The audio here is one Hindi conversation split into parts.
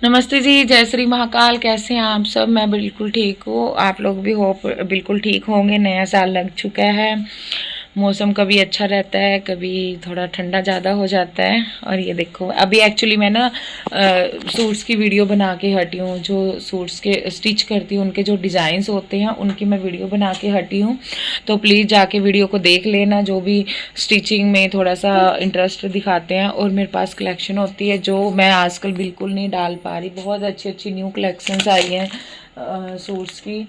नमस्ते जी, जय श्री महाकाल। कैसे हैं आप सब? मैं बिल्कुल ठीक हूँ, आप लोग भी होप बिल्कुल ठीक होंगे। नया साल लग चुका है, मौसम कभी अच्छा रहता है, कभी थोड़ा ठंडा ज़्यादा हो जाता है। और ये देखो, अभी एक्चुअली मैं ना सूट्स की वीडियो बना के हटी हूँ। जो सूट्स के स्टिच करती हूँ, उनके जो डिज़ाइंस होते हैं उनकी मैं वीडियो बना के हटी हूँ। तो प्लीज़ जाके वीडियो को देख लेना, जो भी स्टिचिंग में थोड़ा सा इंटरेस्ट दिखाते हैं। और मेरे पास कलेक्शन होती है जो मैं आजकल बिल्कुल नहीं डाल पा रही। बहुत अच्छी अच्छी न्यू कलेक्शंस आई हैं सूट्स की,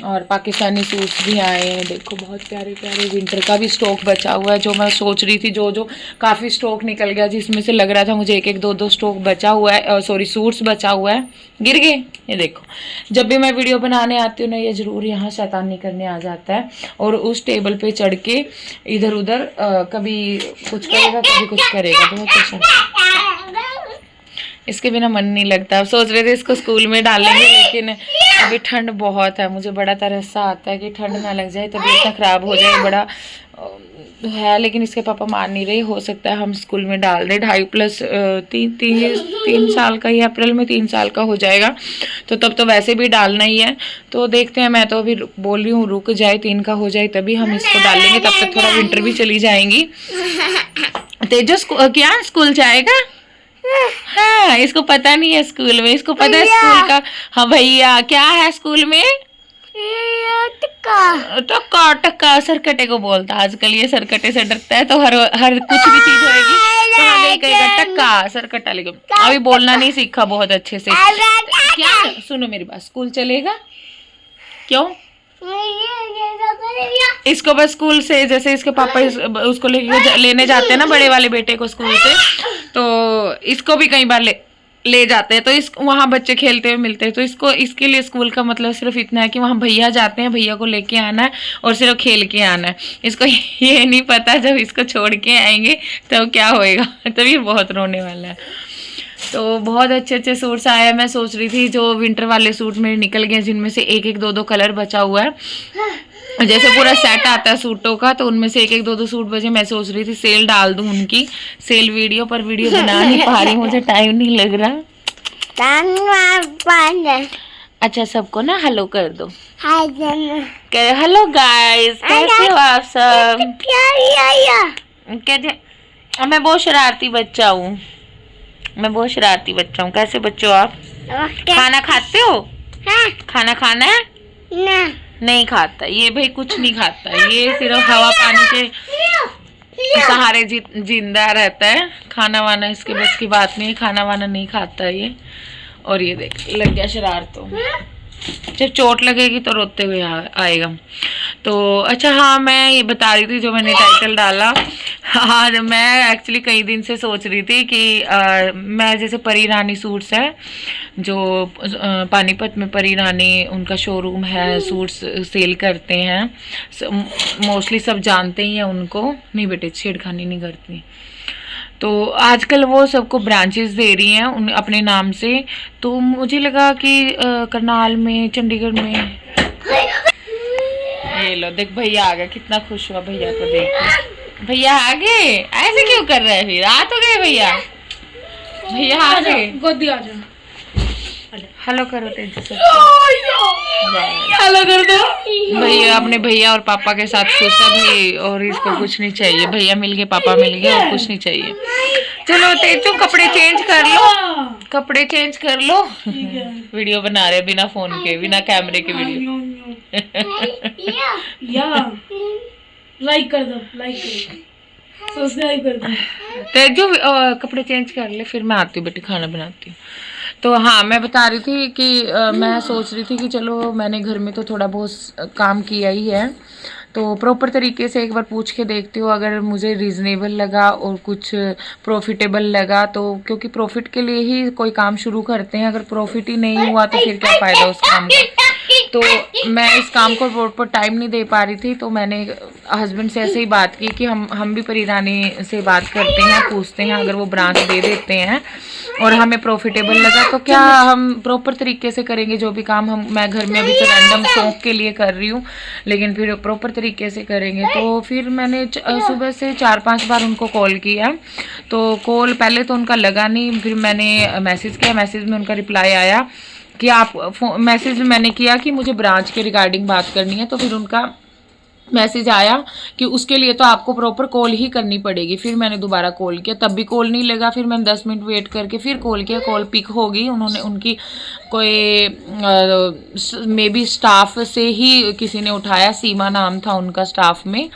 और पाकिस्तानी सूट्स भी आए हैं। देखो बहुत प्यारे प्यारे, विंटर का भी स्टॉक बचा हुआ है। जो मैं सोच रही थी, जो काफ़ी स्टॉक निकल गया, जिसमें से लग रहा था मुझे एक एक दो स्टॉक बचा हुआ है, सॉरी सूट्स बचा हुआ है, गिर गए। ये देखो, जब भी मैं वीडियो बनाने आती हूँ ना, ये ज़रूर यहाँ शैतानी करने आ जाता है और उस टेबल पे चढ़ के इधर उधर कभी कुछ करेगा कभी कुछ करेगा। बहुत पसंद, इसके बिना मन नहीं लगता। अब सोच रहे थे इसको स्कूल में डालेंगे, लेकिन अभी ठंड बहुत है। मुझे बड़ा तरस आता है कि ठंड ना लग जाए, तबीयत ना खराब हो जाए, बड़ा है। लेकिन इसके पापा मान नहीं रहे। हो सकता है हम स्कूल में डाल दें। 2.5+ 3 साल का ही, अप्रैल में 3 साल का हो जाएगा, तो तब तो वैसे भी डालना ही है। तो देखते हैं, मैं तो अभी बोल रही हूँ रुक जाए, 3 का हो जाए तभी हम इसको डालेंगे। तब तक थोड़ा विंटर भी चली जाएंगी। तेजस क्या स्कूल जाएगा? हाँ, इसको पता नहीं है स्कूल में, इसको पता है स्कूल का। हाँ भैया, क्या है स्कूल में? टक्का टक्का सरकटे को बोलता। आजकल ये सरकटे से डरता है, तो हर हर कुछ भी चीज होएगी तो हमें कहेगा टक्का सरकटा। लेकिन अभी बोलना नहीं सीखा बहुत अच्छे से। क्या सुनो मेरी बात, स्कूल चलेगा? क्यों? इसको बस स्कूल से, जैसे इसके पापा उसको लेने जाते हैं ना, बड़े वाले बेटे को स्कूल से, तो इसको भी कई बार ले जाते हैं। तो इस वहाँ बच्चे खेलते हुए मिलते हैं। तो इसके लिए स्कूल का मतलब सिर्फ इतना है कि वहाँ भैया जाते हैं, भैया को लेके आना है और सिर्फ खेल के आना है। इसको ये नहीं पता जब इसको छोड़ के आएंगे तो क्या होएगा, तभी बहुत रोने वाला है। तो बहुत अच्छे अच्छे सूट्स आए हैं। मैं सोच रही थी जो विंटर वाले सूट मेरे निकल गए, जिनमें से एक एक दो कलर बचा हुआ है, जैसे पूरा सेट आता है सूटों का, तो उनमें से एक एक दो सूट बचे। मैं सोच रही थी सेल डाल दूं उनकी, सेल वीडियो, पर वीडियो बना नहीं पा रही, मुझे टाइम नहीं लग रहा। अच्छा, सबको ना हेलो कर दो। हेलो गाइस, कैसे हो आप सब? मैं बहुत शरारती बच्चा हूँ, मैं बहुत शरारती बच्चा हूँ। कैसे बच्चे हो आप? खाना खाते हो? खाना खाना है? नहीं खाता ये भाई, कुछ नहीं खाता। ये सिर्फ हवा पानी के सहारे जिंदा रहता है। खाना वाना इसके बस की बात नहीं है, खाना वाना नहीं खाता ये। और ये देख, लग गया शरारतों। जब चोट लगेगी तो रोते हुए आएगा। तो अच्छा, हाँ मैं ये बता रही थी, जो मैंने टाइटल डाला। हाँ, मैं एक्चुअली कई दिन से सोच रही थी कि मैं जैसे परी रानी सूट्स है, जो पानीपत में परी रानी उनका शोरूम है, सूट्स सेल करते हैं। मोस्टली सब जानते ही हैं उनको। नहीं बेटे, छेड़खानी नहीं करती। तो आजकल वो सबको ब्रांचेस दे रही हैं उन अपने नाम से। तो मुझे लगा कि करनाल में, चंडीगढ़ में। ये लो देख, भैया आ गया, कितना खुश हुआ भैया को देख। भैया आ गए, ऐसे क्यों कर रहे हैं? फिर आ तो गए भैया, भैया आ गए। गोदी आ जा, हेलो करो तेज, हेलो कर दो। भैया अपने भैया और पापा के साथ खुश है भाई, और इसको कुछ नहीं चाहिए। भैया मिल गए, पापा मिल गए, और कुछ नहीं चाहिए। चलो तेजो, कपड़े चेंज कर लो, कपड़े चेंज कर लो। वीडियो बना रहे बिना फोन के, बिना कैमरे के वीडियो। लाइक कर दो, लाइक कर दो, सब्सक्राइब कर दो। तेजो कपड़े चेंज कर ले, फिर मैं आती हूँ बेटी, खाना बनाती हूँ। तो हाँ, मैं बता रही थी कि मैं सोच रही थी कि चलो, मैंने घर में तो थोड़ा बहुत काम किया ही है, तो प्रॉपर तरीके से एक बार पूछ के देखती हूँ। अगर मुझे रीज़नेबल लगा और कुछ प्रॉफिटेबल लगा, तो क्योंकि प्रॉफिट के लिए ही कोई काम शुरू करते हैं। अगर प्रॉफिट ही नहीं हुआ तो फिर क्या फ़ायदा उस काम का। तो मैं इस काम को प्रॉपर टाइम नहीं दे पा रही थी, तो मैंने हस्बैंड से ऐसे ही बात की कि हम भी परी रानी से बात करते हैं, पूछते हैं, अगर वो ब्रांच दे देते हैं और हमें प्रॉफिटेबल लगा तो क्या हम प्रॉपर तरीके से करेंगे जो भी काम मैं घर में अभी तो रैंडम शौक के लिए कर रही हूँ, लेकिन फिर प्रॉपर तरीके से करेंगे। तो फिर मैंने सुबह से 4-5 बार उनको कॉल किया, तो कॉल पहले तो उनका लगा नहीं, फिर मैंने मैसेज किया, मैसेज में उनका रिप्लाई आया कि आप मैसेज में मैंने किया कि मुझे ब्रांच के रिगार्डिंग बात करनी है, तो फिर उनका मैसेज आया कि उसके लिए तो आपको प्रॉपर कॉल ही करनी पड़ेगी। फिर मैंने दोबारा कॉल किया, तब भी कॉल नहीं लगा, फिर मैंने 10 मिनट वेट करके फिर कॉल किया, कॉल पिक हो गई, उन्होंने उनकी कोई मे बी स्टाफ से ही किसी ने उठाया, सीमा नाम था उनका स्टाफ में,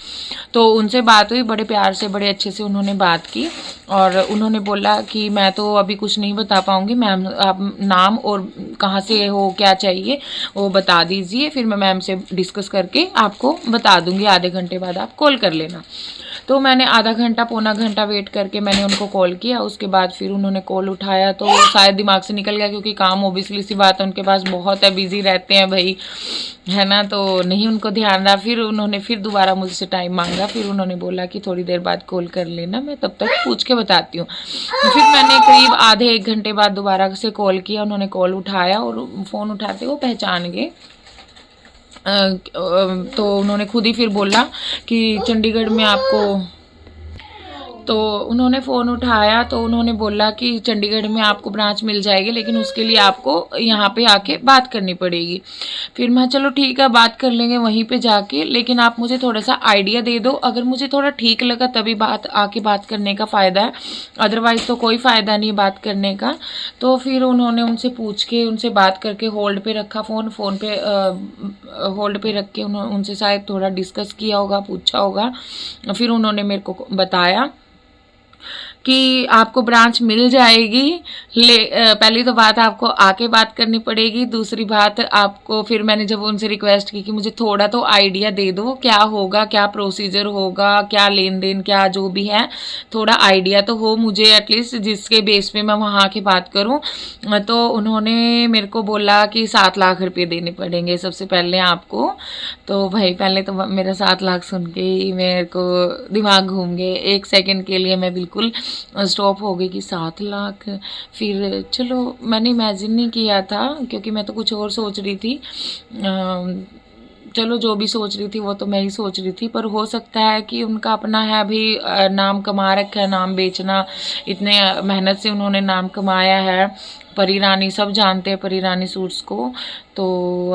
तो उनसे बात हुई, बड़े प्यार से बड़े अच्छे से उन्होंने बात की और उन्होंने बोला कि मैं तो अभी कुछ नहीं बता पाऊँगी मैम, आप नाम और कहाँ से हो, क्या चाहिए वो बता दीजिए, फिर मैं मैम से डिस्कस करके आपको बता दूंगी, आधे घंटे बाद आप कॉल कर लेना। तो मैंने आधा घंटा पौना घंटा वेट करके मैंने उनको कॉल किया, उसके बाद फिर उन्होंने कॉल उठाया, तो शायद दिमाग से निकल गया क्योंकि काम ओबियसली सी बात है उनके पास बहुत है, बिजी रहते हैं भाई, है ना, तो नहीं उनको ध्यान रहा। फिर उन्होंने फिर दोबारा मुझसे टाइम मांगा, फिर उन्होंने बोला कि थोड़ी देर बाद कॉल कर लेना, मैं तब तक पूछ के बताती हूँ। फिर मैंने करीब आधे 1 घंटे बाद दोबारा से कॉल किया, उन्होंने कॉल उठाया और फ़ोन उठाते वो पहचान गए। तो उन्होंने खुद ही फिर बोला कि चंडीगढ़ में आपको, तो उन्होंने फ़ोन उठाया तो उन्होंने बोला कि चंडीगढ़ में आपको ब्रांच मिल जाएगी, लेकिन उसके लिए आपको यहाँ पे आके बात करनी पड़ेगी। फिर मैं चलो ठीक है बात कर लेंगे वहीं पे जाके, लेकिन आप मुझे थोड़ा सा आइडिया दे दो, अगर मुझे थोड़ा ठीक लगा तभी बात करने का फ़ायदा है, अदरवाइज़ तो कोई फ़ायदा नहीं बात करने का। तो फिर उन्होंने उनसे पूछ के उनसे बात करके होल्ड पे रखा फ़ोन पे होल्ड पे रख के उनसे शायद थोड़ा डिस्कस किया होगा, पूछा होगा। फिर उन्होंने मेरे को बताया कि आपको ब्रांच मिल जाएगी, पहली तो बात आपको आके बात करनी पड़ेगी, दूसरी बात आपको, फिर मैंने जब उनसे रिक्वेस्ट की कि मुझे थोड़ा तो आइडिया दे दो क्या होगा, क्या प्रोसीजर होगा, क्या लेन देन, क्या जो भी है, थोड़ा आइडिया तो हो मुझे एटलीस्ट, जिसके बेस पे मैं वहाँ आके बात करूँ। तो उन्होंने मेरे को बोला कि 7 लाख रुपये देने पड़ेंगे सबसे पहले आपको। तो भाई पहले तो मेरा 7 लाख सुन के ही मेरे को दिमाग घूम गए, 1 सेकंड के लिए मैं बिल्कुल स्टॉप हो गई कि 7 लाख। फिर चलो मैंने इमेजिन नहीं किया था क्योंकि मैं तो कुछ और सोच रही थी, चलो जो भी सोच रही थी वो तो मैं ही सोच रही थी, पर हो सकता है कि उनका अपना है भी, नाम कमा रखा है, नाम बेचना, इतने मेहनत से उन्होंने नाम कमाया है, परी रानी सब जानते हैं परी रानी सूट्स को, तो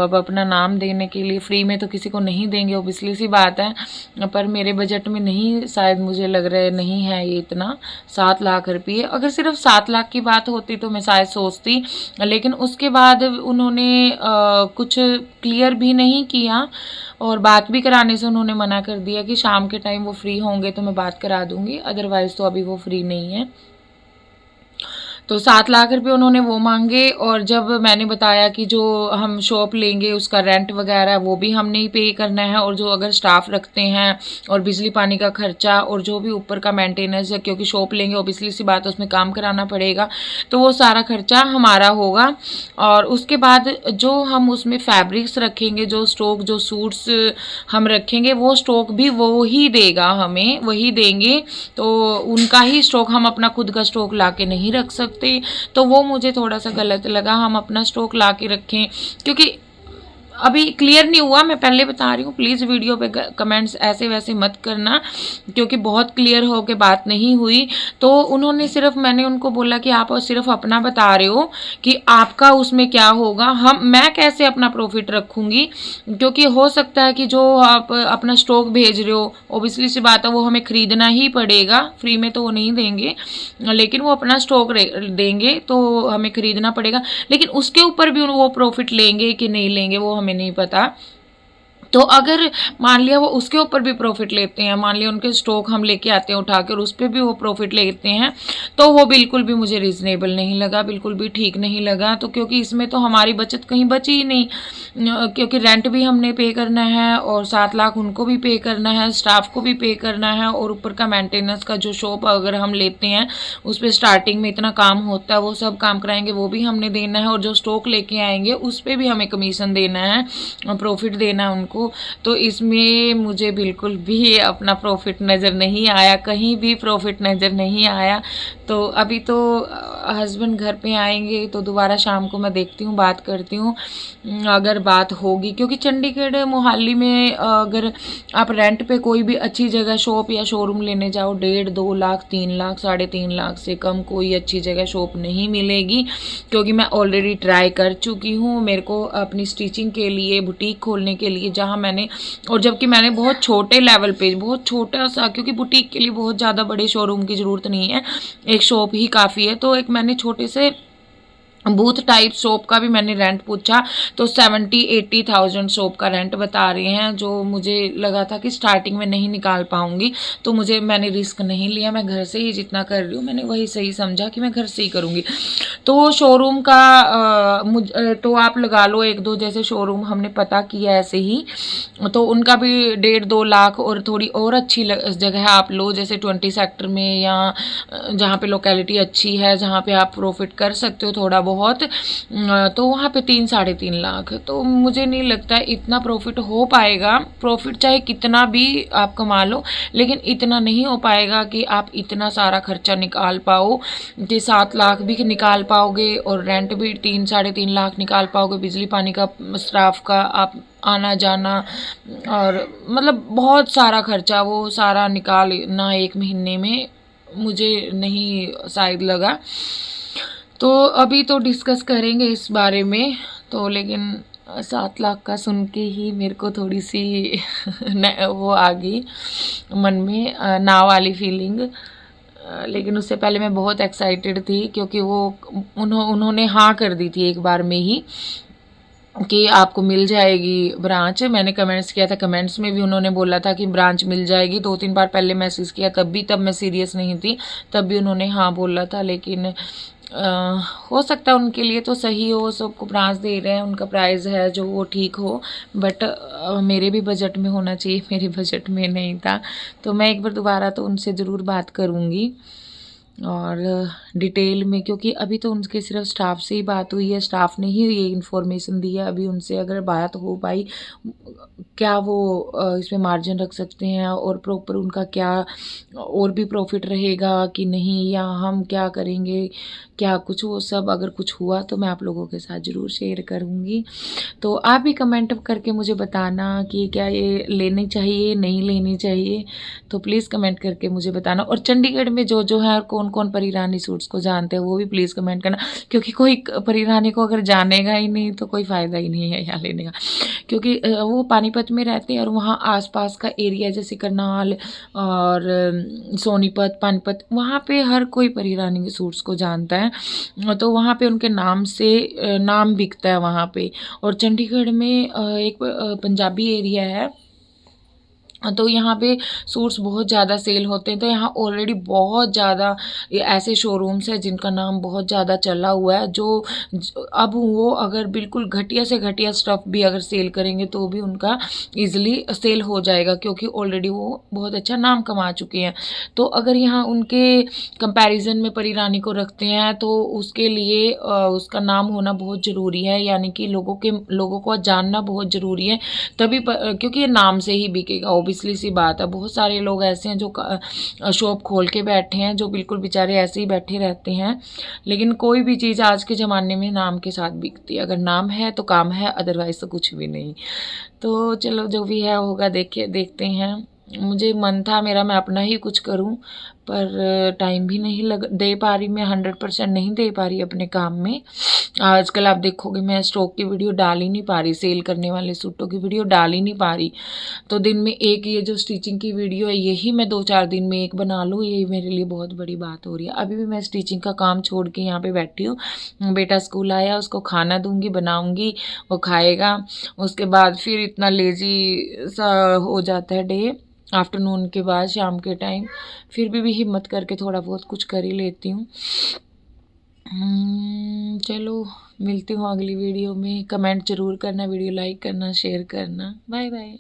अब अपना नाम देने के लिए फ्री में तो किसी को नहीं देंगे, ओबियसली सी बात है, पर मेरे बजट में नहीं, शायद मुझे लग रहा है नहीं है ये इतना 7 लाख रुपये। अगर सिर्फ 7 लाख की बात होती तो मैं शायद सोचती, लेकिन उसके बाद उन्होंने कुछ क्लियर भी नहीं किया और बात भी कराने से उन्होंने मना कर दिया कि शाम के टाइम वो फ्री होंगे तो मैं बात करा दूंगी, अदरवाइज़ तो अभी वो फ्री नहीं है। तो 7 लाख रुपए उन्होंने वो मांगे, और जब मैंने बताया कि जो हम शॉप लेंगे उसका रेंट वगैरह वो भी हमने ही पे करना है, और जो अगर स्टाफ रखते हैं और बिजली पानी का खर्चा और जो भी ऊपर का मेंटेनेंस है, क्योंकि शॉप लेंगे ओबियसली सी बात है उसमें काम कराना पड़ेगा, तो वो सारा खर्चा हमारा होगा। और उसके बाद जो हम उसमें फैब्रिक्स रखेंगे, जो स्टॉक, जो सूट्स हम रखेंगे, वो स्टॉक भी वो ही देगा, हमें वही देंगे, तो उनका ही स्टॉक, हम अपना खुद का स्टॉक ला के नहीं रख सकते। तो वो मुझे थोड़ा सा गलत लगा, हम अपना स्टॉक ला के रखें, क्योंकि अभी क्लियर नहीं हुआ, मैं पहले बता रही हूँ, प्लीज़ वीडियो पे कमेंट्स ऐसे वैसे मत करना, क्योंकि बहुत क्लियर हो के बात नहीं हुई। तो उन्होंने सिर्फ, मैंने उनको बोला कि आप सिर्फ अपना बता रहे हो कि आपका उसमें क्या होगा, मैं कैसे अपना प्रॉफिट रखूँगी, क्योंकि हो सकता है कि जो आप अपना स्टॉक भेज रहे हो, ओबियसली सी बात है वो हमें ख़रीदना ही पड़ेगा, फ्री में तो वो नहीं देंगे, लेकिन वो अपना स्टॉक देंगे तो हमें ख़रीदना पड़ेगा, लेकिन उसके ऊपर भी वो प्रॉफिट लेंगे कि नहीं लेंगे वो हमें नहीं पता। तो अगर मान लिया वो उसके ऊपर भी प्रॉफिट लेते हैं, मान लिया उनके स्टॉक हम लेके आते हैं उठा कर, उस पर भी वो प्रॉफिट लेते हैं, तो वो बिल्कुल भी मुझे रीज़नेबल नहीं लगा, बिल्कुल भी ठीक नहीं लगा। तो क्योंकि इसमें तो हमारी बचत कहीं बची ही नहीं, क्योंकि रेंट भी हमने पे करना है और 7 लाख उनको भी पे करना है, स्टाफ को भी पे करना है, और ऊपर का मेंटेनेंस का जो शॉप अगर हम लेते हैं उस पर स्टार्टिंग में इतना काम होता है, वो सब काम कराएंगे वो भी हमने देना है, और जो स्टॉक लेके आएंगे उस पर भी हमें कमीशन देना है, प्रॉफिट देना है उनको। तो इसमें मुझे बिल्कुल भी अपना प्रॉफिट नज़र नहीं आया, कहीं भी प्रॉफिट नज़र नहीं आया। तो अभी तो हस्बैंड घर पे आएंगे तो दोबारा शाम को मैं देखती हूँ, बात करती हूँ अगर बात होगी, क्योंकि चंडीगढ़ मोहाली में अगर आप रेंट पे कोई भी अच्छी जगह शॉप या शोरूम लेने जाओ, 1.5-2 लाख 3 लाख 3.5 लाख से कम कोई अच्छी जगह शॉप नहीं मिलेगी। क्योंकि मैं ऑलरेडी ट्राई कर चुकी हूँ, मेरे को अपनी स्टिचिंग के लिए बुटीक खोलने के लिए जहाँ मैंने, और जबकि मैंने बहुत छोटे लेवल पे, बहुत छोटा सा, क्योंकि बुटीक के लिए बहुत ज़्यादा बड़े शोरूम की ज़रूरत नहीं है, एक शॉप ही काफ़ी है। तो एक मैंने छोटे से बूथ टाइप शॉप का भी मैंने रेंट पूछा तो 70-80,000 शॉप का रेंट बता रहे हैं, जो मुझे लगा था कि स्टार्टिंग में नहीं निकाल पाऊंगी, तो मैंने रिस्क नहीं लिया, मैं घर से ही जितना कर रही हूँ मैंने वही सही समझा कि मैं घर से ही करूँगी। तो शोरूम का तो आप लगा लो 1-2 जैसे शोरूम हमने पता किया ऐसे ही, तो उनका भी 1.5-2 लाख, और थोड़ी और अच्छी जगह आप लो जैसे 20 सेक्टर में, या जहाँ पे लोकेलिटी अच्छी है, जहाँ पे आप प्रॉफिट कर सकते हो थोड़ा बहुत, तो वहाँ पे 3-3.5 लाख। तो मुझे नहीं लगता इतना प्रॉफिट हो पाएगा। प्रॉफिट चाहे कितना भी आप कमा लो, लेकिन इतना नहीं हो पाएगा कि आप इतना सारा खर्चा निकाल पाओ, कि 7 लाख भी निकाल पाओगे और रेंट भी 3-3.5 लाख निकाल पाओगे, बिजली पानी का, स्टाफ का, आप आना जाना, और मतलब बहुत सारा खर्चा वो सारा निकालना एक महीने में मुझे नहीं शायद लगा। तो अभी तो डिस्कस करेंगे इस बारे में। तो लेकिन 7 लाख का सुन के ही मेरे को थोड़ी सी वो आ गई मन में, ना वाली फीलिंग। लेकिन उससे पहले मैं बहुत एक्साइटेड थी, क्योंकि वो उन्होंने हाँ कर दी थी एक बार में ही कि आपको मिल जाएगी ब्रांच। मैंने कमेंट्स किया था, कमेंट्स में भी उन्होंने बोला था कि ब्रांच मिल जाएगी। 2-3 बार पहले मैसेज किया, तब मैं सीरियस नहीं थी, तब भी उन्होंने हाँ बोला था। लेकिन हो सकता है उनके लिए तो सही हो, सबको ब्रांच दे रहे हैं, उनका प्राइस है जो वो ठीक हो, बट मेरे भी बजट में होना चाहिए, मेरे बजट में नहीं था। तो मैं एक बार दोबारा तो उनसे ज़रूर बात करूँगी और डिटेल में, क्योंकि अभी तो उनके सिर्फ स्टाफ से ही बात हुई है, स्टाफ ने ही ये इन्फॉर्मेशन दी है। अभी उनसे अगर बात हो पाई क्या वो इसमें मार्जिन रख सकते हैं और प्रॉपर उनका क्या और भी प्रॉफिट रहेगा कि नहीं, या हम क्या करेंगे, क्या कुछ, वो सब अगर कुछ हुआ तो मैं आप लोगों के साथ ज़रूर शेयर करूँगी। तो आप भी कमेंट करके मुझे बताना कि क्या ये लेनी चाहिए नहीं लेनी चाहिए, तो प्लीज़ कमेंट करके मुझे बताना। और चंडीगढ़ में जो है कौन कौन परी रानी सूट्स को जानते हैं वो भी प्लीज़ कमेंट करना, क्योंकि कोई परी रानी को अगर जानेगा ही नहीं तो कोई फ़ायदा ही नहीं है यहाँ लेने का। क्योंकि वो पानीपत में रहते हैं और वहाँ आसपास का एरिया जैसे करनाल और सोनीपत, पानीपत, वहाँ पे हर कोई परी रानी के सूट्स को जानता है, तो वहाँ पे उनके नाम से नाम बिकता है वहाँ पे। और चंडीगढ़ में एक पंजाबी एरिया है, तो यहाँ पे सूट्स बहुत ज़्यादा सेल होते हैं। तो यहाँ ऑलरेडी बहुत ज़्यादा ऐसे शोरूम्स हैं जिनका नाम बहुत ज़्यादा चला हुआ है, जो अब वो अगर बिल्कुल घटिया से घटिया स्टफ़ भी अगर सेल करेंगे तो भी उनका ईज़िली सेल हो जाएगा, क्योंकि ऑलरेडी वो बहुत अच्छा नाम कमा चुके हैं। तो अगर यहाँ उनके कंपैरिजन में परी रानी को रखते हैं तो उसके लिए उसका नाम होना बहुत ज़रूरी है, यानी कि लोगों को जानना बहुत ज़रूरी है, तभी क्योंकि ये नाम से ही बिकेगा। ऑब्वियसली सी बात है, बहुत सारे लोग ऐसे हैं जो शॉप खोल के बैठे हैं, जो बिल्कुल बेचारे ऐसे ही बैठे रहते हैं। लेकिन कोई भी चीज़ आज के ज़माने में नाम के साथ बिकती है, अगर नाम है तो काम है, अदरवाइज़ तो कुछ भी नहीं। तो चलो जो भी है होगा, देखते हैं। मुझे मन था मेरा मैं अपना ही कुछ करूं, पर टाइम भी नहीं लग दे पा रही, मैं 100% नहीं दे पा रही अपने काम में। आजकल आप देखोगे मैं स्टॉक की वीडियो डाल ही नहीं पा रही, सेल करने वाले सूटों की वीडियो डाल ही नहीं पा रही। तो दिन में एक ये जो स्टिचिंग की वीडियो है यही मैं 2-4 दिन में एक बना लूँ, यही मेरे लिए बहुत बड़ी बात हो रही है। अभी भी मैं स्टिचिंग का काम छोड़ के यहाँ पे बैठी हूँ। बेटा स्कूल आया, उसको खाना दूंगी, बनाऊंगी, वो खाएगा। उसके बाद फिर इतना लेजी सा हो जाता है डे, आफ्टरनून के बाद शाम के टाइम फिर भी हिम्मत करके थोड़ा बहुत कुछ कर ही लेती हूँ। चलो मिलती हूँ अगली वीडियो में। कमेंट ज़रूर करना, वीडियो लाइक करना, शेयर करना। Bye bye.